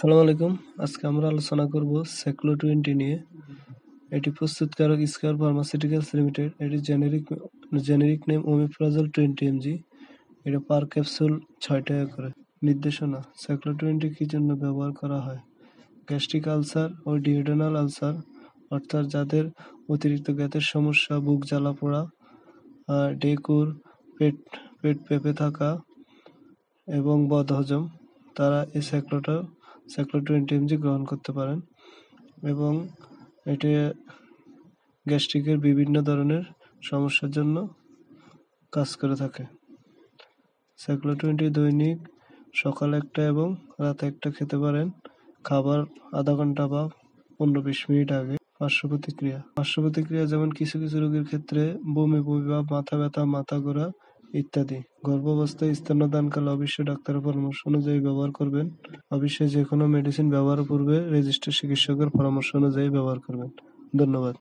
আসসালামু আলাইকুম। আজকে আমরা আলোচনা করব সাইক্লো-20 নিয়ে। এটি প্রস্তুতকারক স্কয়ার ফার্মাসিউটিক্যালস লিমিটেড। এটি জেনেরিক নেম ওমিপ্রাজল 20 mg। এটা পার ক্যাপসুল 6 টাকা করে। নির্দেশনা: সাইক্লো-20 কি জন্য ব্যবহার করা হয়? গ্যাস্ট্রিক আলসার ও ডিওডেনাল আলসার, অর্থাৎ যাদের অতিরিক্ত গ্যাসের সমস্যা, বুক জ্বালা পোড়া, ডেকুর, পেট পেঁপে থাকা এবং বদহজম, তারা এই সাইক্লো-20 mg গ্রহণ করতে পারেন। এবং এটি গ্যাস্ট্রিকের বিভিন্ন ধরনের সমস্যার জন্য কাজ করে থাকে। সাইক্লো-20 দৈনিক সকাল 1টা এবং রাত 1টা খেতে পারেন, খাবার আধা ঘন্টা বা 15-20 মিনিট আগে। পার্শ্বপ্রতিক্রিয়া যেমন কিছু কিছু রোগীর ক্ষেত্রে বমি ভাব, মাথা ব্যথা, মাথা ঘোরা ইত্যাদি। গর্ভাবস্থায় স্তন্যদানকালে অবশ্যই ডাক্তারের পরামর্শ অনুযায়ী ব্যবহার করবেন। অবশ্যই যে কোনো মেডিসিন ব্যবহারের পূর্বে রেজিস্টার্ড চিকিৎসকের পরামর্শ অনুযায়ী ব্যবহার করবেন। ধন্যবাদ।